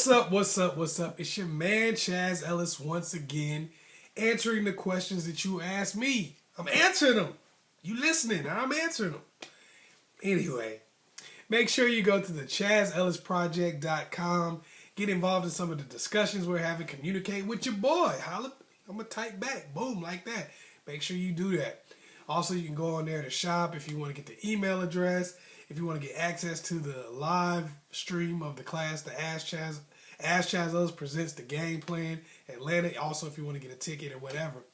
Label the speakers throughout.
Speaker 1: What's up, what's up, what's up? It's your man, Chaz Ellis, once again, answering the questions that you asked me. I'm answering them. You listening, I'm answering them. Anyway, make sure you go to the chazzellisproject.com, get involved in some of the discussions we're having, communicate with your boy. Holla, I'm going to type back, boom, like that. Make sure you do that. Also, you can go on there to shop if you want to get the email address. If you want to get access to the live stream of the class, the Ask Chazzellis presents the game plan Atlanta. Also, if you want to get a ticket or whatever.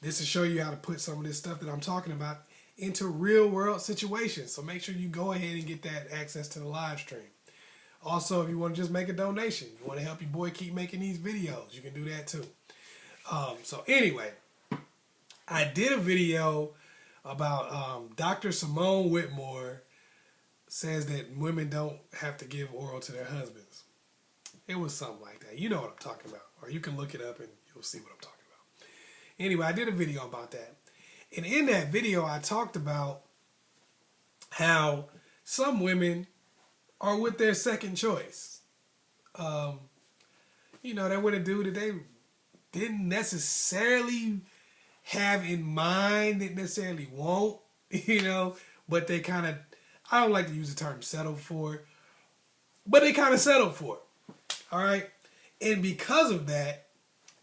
Speaker 1: This will show you how to put some of this stuff that I'm talking about into real world situations. So make sure you go ahead and get that access to the live stream. Also, if you want to just make a donation, you want to help your boy keep making these videos, you can do that too. So anyway, I did a video about Dr. Simone Whitmore says that women don't have to give oral to their husbands. It was something like that. You know what I'm talking about. Or you can look it up and you'll see what I'm talking about. Anyway, I did a video about that. And in that video, I talked about how some women are with their second choice. They're with a dude that they didn't necessarily have in mind, didn't necessarily want, but they kind of, I don't like to use the term settle for it, but they kind of settled for it. All right? And because of that,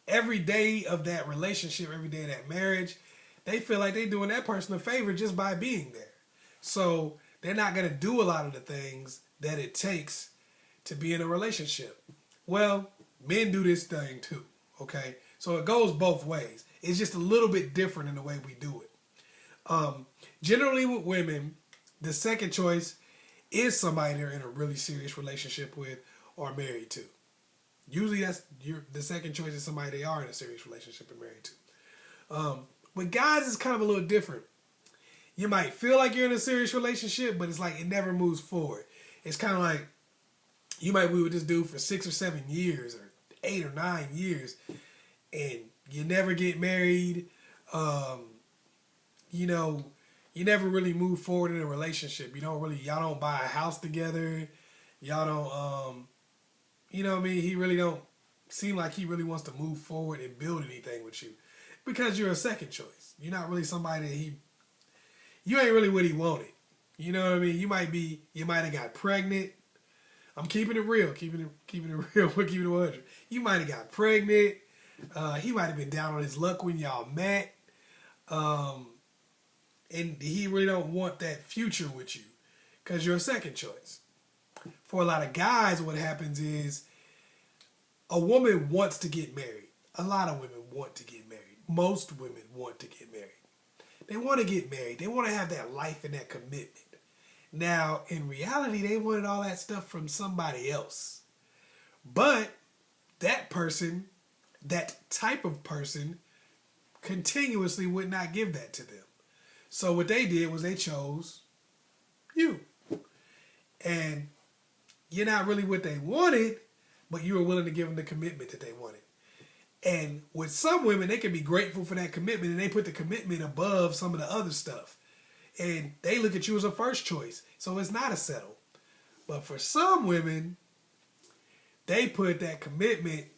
Speaker 1: every day of that relationship, every day of that marriage, they feel like they're doing that person a favor just by being there. So they're not going to do a lot of the things that it takes to be in a relationship. Well, men do this thing too, okay? So it goes both ways. It's just a little bit different in the way we do it. Generally with women, the second choice is somebody they're in a really serious relationship with or married to. Usually the second choice is somebody they are in a serious relationship and married to. With guys, it's kind of a little different. You might feel like you're in a serious relationship, but it's like it never moves forward. It's kind of like you might be with this dude for 6 or 7 years or 8 or 9 years and you never get married. You never really move forward in a relationship. Y'all don't buy a house together. Y'all don't, he really don't seem like he really wants to move forward and build anything with you because you're a second choice. You're not really somebody that you ain't really what he wanted. You know what I mean? You might have got pregnant. I'm keeping it real, keeping it real, we're keeping it 100. You might have got pregnant. He might have been down on his luck when y'all met. And he really don't want that future with you because you're a second choice. For a lot of guys, what happens is a woman wants to get married. A lot of women want to get married. Most women want to get married. They want to get married. They want to have that life and that commitment. Now, in reality, they wanted all that stuff from somebody else. But that person, that type of person, continuously would not give that to them. So what they did was they chose you. And you're not really what they wanted, but you were willing to give them the commitment that they wanted. And with some women, they can be grateful for that commitment and they put the commitment above some of the other stuff. And they look at you as a first choice. So it's not a settle. But for some women, they put that commitment,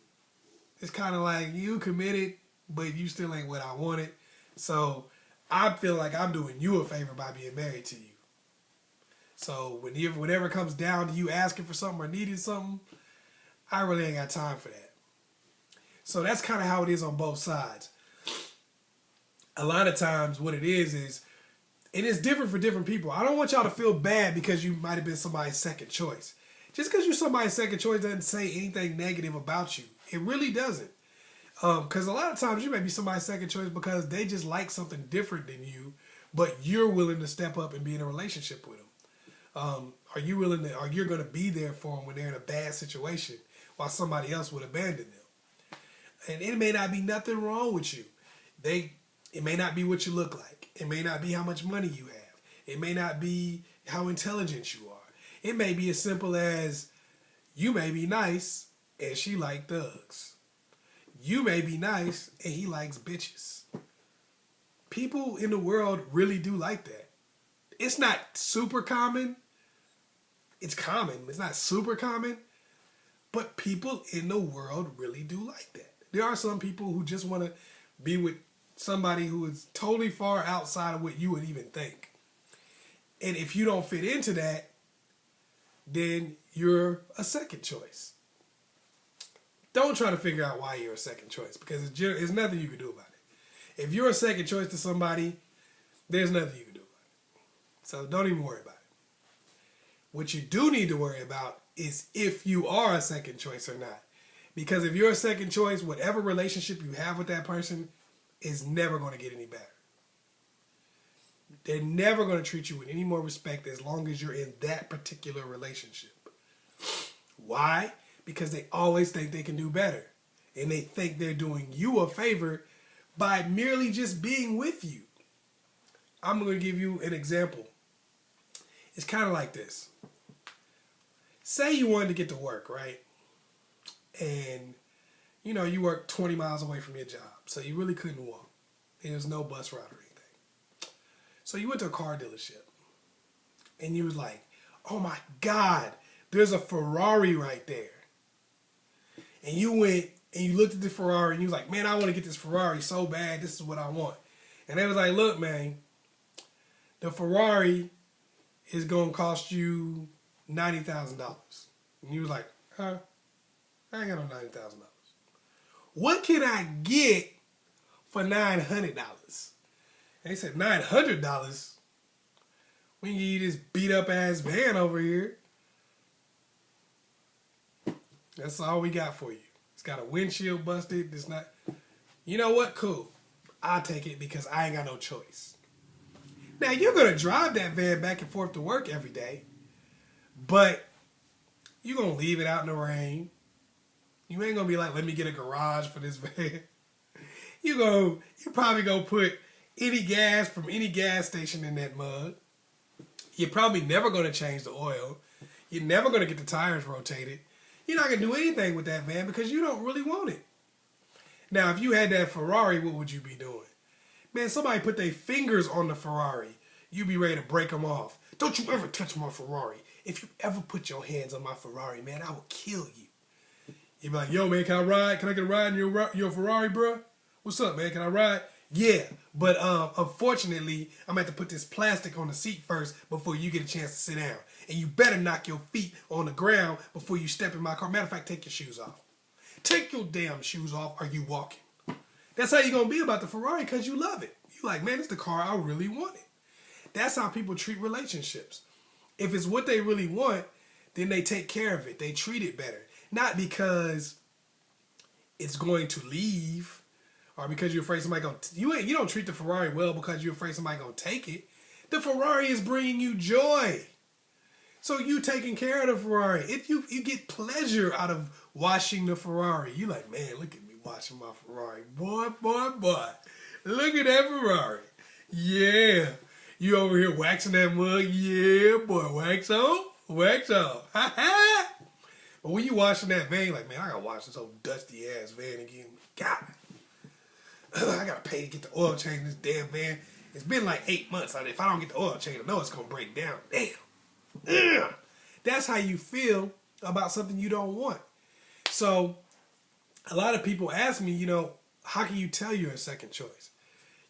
Speaker 1: it's kind of like you committed, but you still ain't what I wanted. So I feel like I'm doing you a favor by being married to you. So whenever it comes down to you asking for something or needing something, I really ain't got time for that. So that's kind of how it is on both sides. A lot of times what it is, and it's different for different people. I don't want y'all to feel bad because you might have been somebody's second choice. Just because you're somebody's second choice doesn't say anything negative about you. It really doesn't. Because a lot of times you may be somebody's second choice because they just like something different than you, but you're willing to step up and be in a relationship with them. Are you going to be there for them when they're in a bad situation while somebody else would abandon them? And it may not be nothing wrong with you. It may not be what you look like. It may not be how much money you have. It may not be how intelligent you are. It may be as simple as you may be nice and she like thugs. You may be nice and he likes bitches. People in the world really do like that. It's not super common. It's common. It's not super common. But people in the world really do like that. There are some people who just want to be with somebody who is totally far outside of what you would even think. And if you don't fit into that, then you're a second choice. Don't try to figure out why you're a second choice, because there's nothing you can do about it. If you're a second choice to somebody, there's nothing you can do about it. So don't even worry about it. What you do need to worry about is if you are a second choice or not. Because if you're a second choice, whatever relationship you have with that person is never going to get any better. They're never going to treat you with any more respect as long as you're in that particular relationship. Why? Because they always think they can do better. And they think they're doing you a favor by merely just being with you. I'm going to give you an example. It's kind of like this. Say you wanted to get to work, right? And, you know, you work 20 miles away from your job. So you really couldn't walk. There was no bus route or anything. So you went to a car dealership. And you was like, oh my God, there's a Ferrari right there. And you went and you looked at the Ferrari and you was like, man, I want to get this Ferrari so bad. This is what I want. And they was like, look, man, the Ferrari is going to cost you $90,000. And you was like, huh? I ain't got no $90,000. What can I get for $900? And they said, $900? We can give you this beat up ass van over here. That's all we got for you. It's got a windshield busted. It's not. You know what? Cool. I'll take it because I ain't got no choice. Now, you're going to drive that van back and forth to work every day. But you're going to leave it out in the rain. You ain't going to be like, let me get a garage for this van. You probably going to put any gas from any gas station in that mug. You're probably never going to change the oil. You're never going to get the tires rotated. You're not going to do anything with that van because you don't really want it. Now, if you had that Ferrari, what would you be doing? Man, somebody put their fingers on the Ferrari. You'd be ready to break them off. Don't you ever touch my Ferrari. If you ever put your hands on my Ferrari, man, I will kill you. You'd be like, yo, man, can I ride? Can I get a ride in your Ferrari, bro? What's up, man? Can I ride? Yeah, but unfortunately, I'm going to have to put this plastic on the seat first before you get a chance to sit down. And you better knock your feet on the ground before you step in my car. Matter of fact, take your shoes off. Take your damn shoes off or you walking. That's how you're going to be about the Ferrari because you love it. You're like, man, it's the car I really wanted. That's how people treat relationships. If it's what they really want, then they take care of it. They treat it better. Not because it's going to leave or because you're afraid somebody going to... You don't treat the Ferrari well because you're afraid somebody going to take it. The Ferrari is bringing you joy. So you taking care of the Ferrari. You get pleasure out of washing the Ferrari. You like, man, look at me washing my Ferrari. Boy. Look at that Ferrari. Yeah. You over here waxing that mug. Yeah, boy. Wax on. Wax off. Ha ha. But when you washing that van, you're like, man, I gotta wash this old dusty ass van again. God. I gotta pay to get the oil change in this damn van. It's been like 8 months. If I don't get the oil change, I know it's gonna break down. Damn. Ugh. That's how you feel about something you don't want. So a lot of people ask me, how can you tell you're a second choice?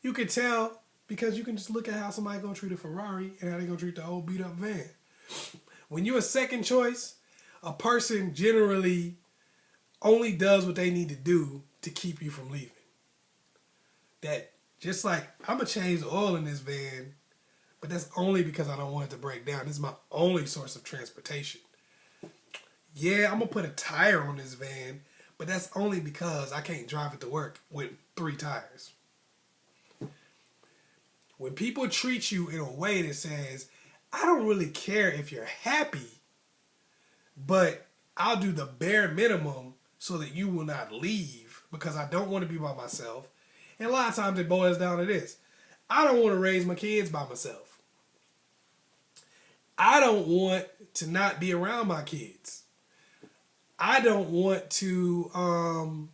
Speaker 1: You can tell because you can just look at how somebody gonna treat a Ferrari and how they gonna treat the old beat up van. When you're a second choice, a person generally only does what they need to do to keep you from leaving. That just like I'm gonna change the oil in this van, but that's only because I don't want it to break down. This is my only source of transportation. Yeah, I'm going to put a tire on this van, but that's only because I can't drive it to work with 3 tires. When people treat you in a way that says, I don't really care if you're happy, but I'll do the bare minimum so that you will not leave because I don't want to be by myself. And a lot of times it boils down to this. I don't want to raise my kids by myself. I don't want to not be around my kids. I don't want to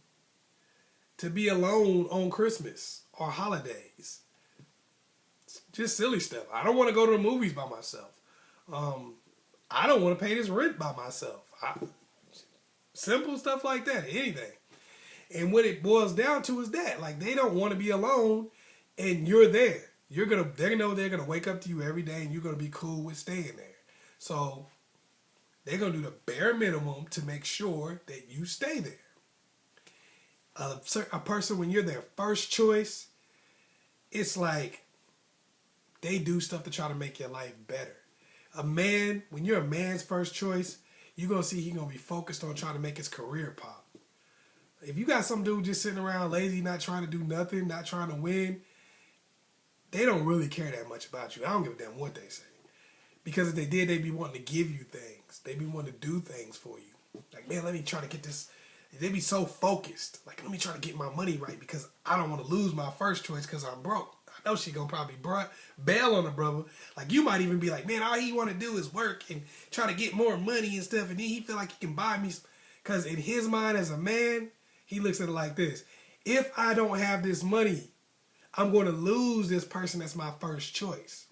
Speaker 1: be alone on Christmas or holidays. It's just silly stuff. I don't want to go to the movies by myself. I don't want to pay this rent by myself. Simple stuff like that, anything. And what it boils down to is that, like, they don't want to be alone, and you're there. They know they're gonna wake up to you every day, and you're gonna be cool with staying there. So they're gonna do the bare minimum to make sure that you stay there. A person, when you're their first choice, it's like they do stuff to try to make your life better. A man, when you're a man's first choice, you're gonna see he's gonna be focused on trying to make his career pop. If you got some dude just sitting around lazy, not trying to do nothing, not trying to win, they don't really care that much about you. I don't give a damn what they say. Because if they did, they'd be wanting to give you things. They'd be wanting to do things for you. Like, man, let me try to get this. They'd be so focused. Like, let me try to get my money right because I don't want to lose my first choice because I'm broke. I know she gonna probably bail on the brother. Like, you might even be like, man, all he want to do is work and try to get more money and stuff. And then he feel like he can buy me. Because in his mind as a man, he looks at it like this. If I don't have this money, I'm going to lose this person that's my first choice.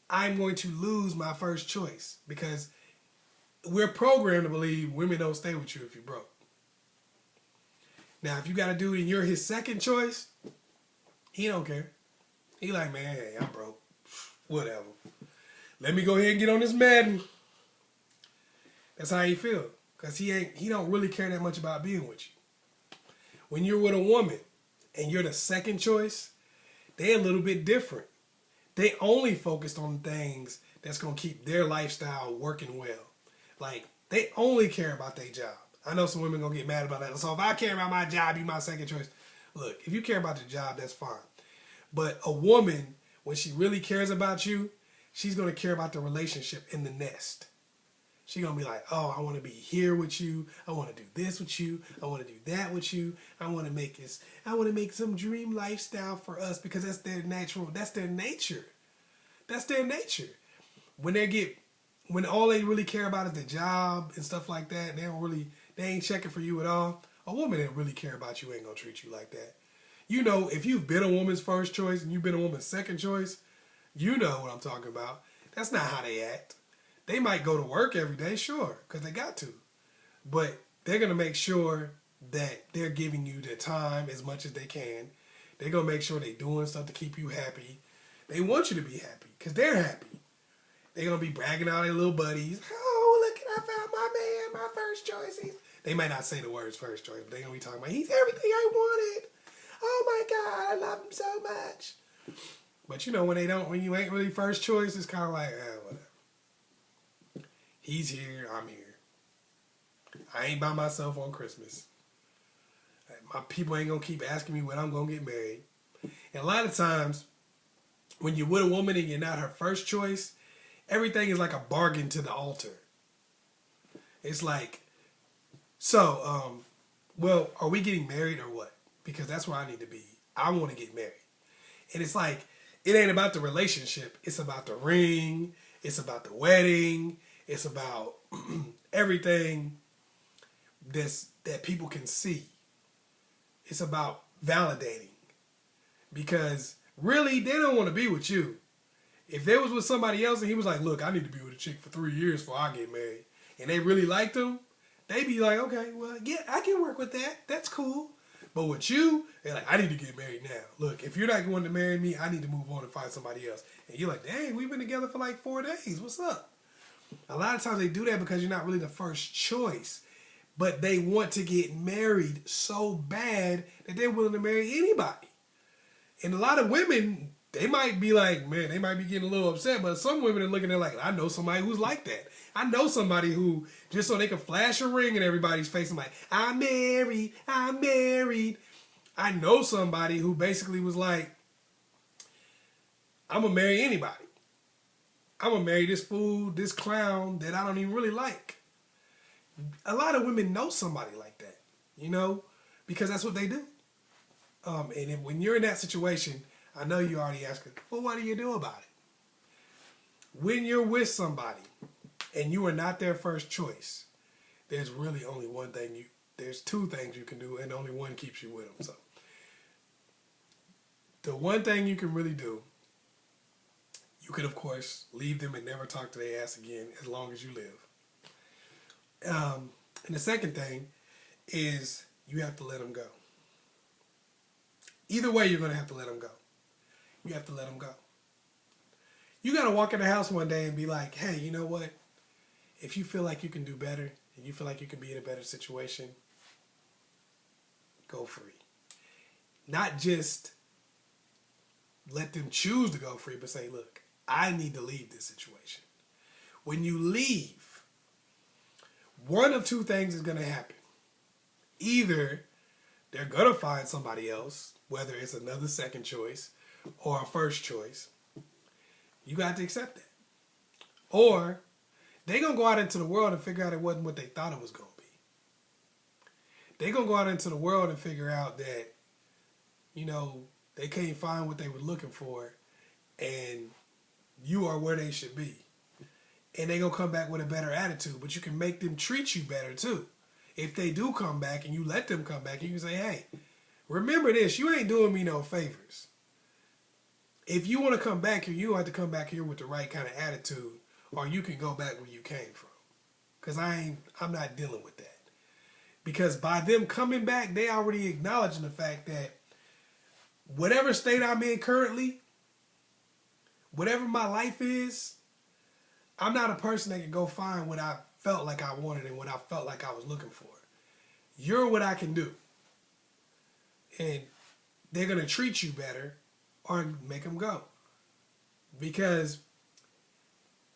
Speaker 1: I'm going to lose my first choice because we're programmed to believe women don't stay with you if you're broke. Now, if you got a dude and you're his second choice, he don't care. He like, man, hey, I'm broke. Whatever. Let me go ahead and get on this Madden. That's how he feel. Because he don't really care that much about being with you. When you're with a woman and you're the second choice, they're a little bit different. They only focused on things that's going to keep their lifestyle working well. Like, they only care about their job. I know some women going to get mad about that. So if I care about my job, you my second choice. Look, if you care about your job, that's fine. But a woman, when she really cares about you, she's going to care about the relationship in the nest. She's going to be like, oh, I want to be here with you. I want to do this with you. I want to do that with you. I want to make some dream lifestyle for us because that's their natural, that's their nature. That's their nature. When all they really care about is the job and stuff like that, and they ain't checking for you at all, a woman that really care about you ain't going to treat you like that. You know, if you've been a woman's first choice and you've been a woman's second choice, you know what I'm talking about. That's not how they act. They might go to work every day, sure, because they got to. But they're going to make sure that they're giving you their time as much as they can. They're going to make sure they're doing stuff to keep you happy. They want you to be happy because they're happy. They're going to be bragging out their little buddies. Oh, look, I found my man, my first choice. They might not say the words first choice, but they're going to be talking about, he's everything I wanted. Oh, my God, I love him so much. But, you know, when you ain't really first choice, it's kind of like, whatever. He's here, I'm here. I ain't by myself on Christmas. My people ain't going to keep asking me when I'm going to get married. And a lot of times, when you're with a woman and you're not her first choice, everything is like a bargain to the altar. It's like, so, well, are we getting married or what? Because that's where I need to be. I want to get married. And it's like, it ain't about the relationship. It's about the ring. It's about the wedding. It's about everything that people can see. It's about validating. Because really, they don't want to be with you. If they was with somebody else and he was like, look, I need to be with a chick for 3 years before I get married, and they really liked him, they'd be like, okay, well, yeah, I can work with that. That's cool. But with you, they're like, I need to get married now. Look, if you're not going to marry me, I need to move on and find somebody else. And you're like, dang, we've been together for like 4 days. What's up? A lot of times they do that because you're not really the first choice. But they want to get married so bad that they're willing to marry anybody. And a lot of women, they might be like, man, they might be getting a little upset. But some women are looking at it like, I know somebody who's like that. I know somebody who, just so they can flash a ring in everybody's face, I'm like, I'm married. I know somebody who basically was like, I'm going to marry anybody. I'm going to marry this fool, this clown that I don't even really like. A lot of women know somebody like that, you know, because that's what they do. And when you're in that situation, I know you already asking, well, what do you do about it? When you're with somebody and you are not their first choice, there's really only one thing there's 2 things you can do, and only one keeps you with them. So the one thing you can really do, you could, of course, leave them and never talk to their ass again as long as you live. And the second thing is you have to let them go. Either way, you're going to have to let them go. You have to let them go. You got to walk in the house one day and be like, hey, you know what? If you feel like you can do better and you feel like you can be in a better situation, go free. Not just let them choose to go free, but say, look, I need to leave this situation. When you leave, one of two things is going to happen. Either they're going to find somebody else, whether it's another second choice or a first choice. You got to accept that. Or they're going to go out into the world and figure out it wasn't what they thought it was going to be. They're going to go out into the world and figure out that, you know, they can't find what they were looking for and you are where they should be. And they're going to come back with a better attitude, but you can make them treat you better too. If they do come back and you let them come back, you can say, hey, remember this, you ain't doing me no favors. If you want to come back here, you have to come back here with the right kind of attitude, or you can go back where you came from. Because I'm not dealing with that. Because by them coming back, they already acknowledging the fact that whatever state I'm in currently, whatever my life is, I'm not a person that can go find what I felt like I wanted and what I felt like I was looking for. You're what I can do. And they're going to treat you better or make them go. Because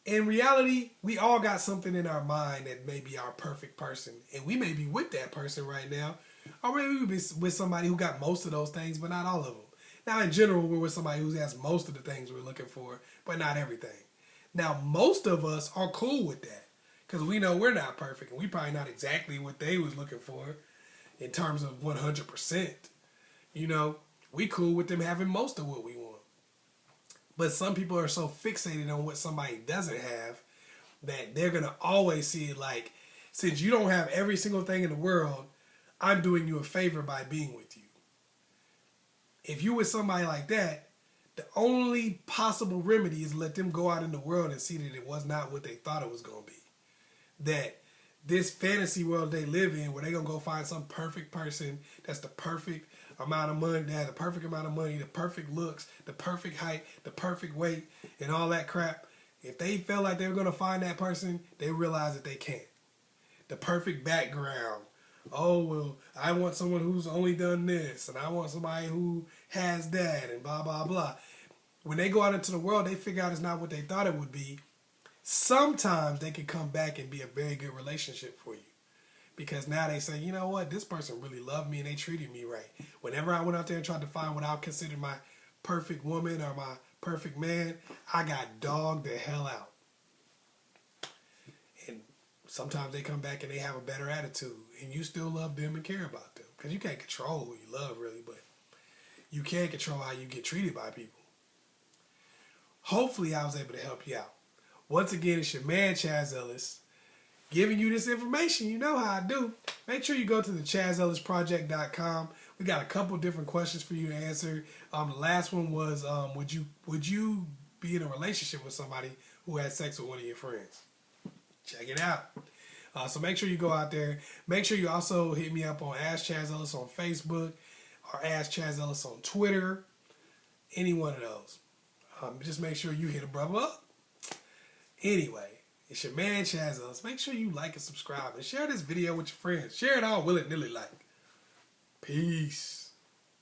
Speaker 1: in reality, we all got something in our mind that may be our perfect person. And we may be with that person right now. Or maybe we be with somebody who got most of those things, but not all of them. Now, in general, we're with somebody who has most of the things we're looking for, but not everything. Now, most of us are cool with that. Because we know we're not perfect. And we probably not exactly what they was looking for in terms of 100%. You know, we cool with them having most of what we want. But some people are so fixated on what somebody doesn't have that they're going to always see it like, since you don't have every single thing in the world, I'm doing you a favor by being with you. If you with somebody like that, the only possible remedy is let them go out in the world and see that it was not what they thought it was going to be. That this fantasy world they live in, where they're going to go find some perfect person that's the perfect amount of money, that has the perfect amount of money, the perfect looks, the perfect height, the perfect weight, and all that crap. If they felt like they were going to find that person, they realize that they can't. The perfect background. Oh, well, I want someone who's only done this, and I want somebody who has that, and blah, blah, blah. When they go out into the world, they figure out it's not what they thought it would be. Sometimes they can come back and be a very good relationship for you. Because now they say, you know what, this person really loved me and they treated me right. Whenever I went out there and tried to find what I would consider my perfect woman or my perfect man, I got dogged the hell out. And sometimes they come back and they have a better attitude. And you still love them and care about them. Because you can't control who you love, really. But you can control how you get treated by people. Hopefully I was able to help you out. Once again, it's your man, Chazzellis, giving you this information. You know how I do. Make sure you go to the askchazzellisproject.com. We got a couple different questions for you to answer. The last one was, would you be in a relationship with somebody who had sex with one of your friends? Check it out. So make sure you go out there. Make sure you also hit me up on Ask Chazzellis on Facebook or Ask Chazzellis on Twitter. Any one of those. Just make sure you hit a brother up. Anyway, it's your man Chazzellis. Make sure you like and subscribe and share this video with your friends. Share it all willy-nilly like. Peace.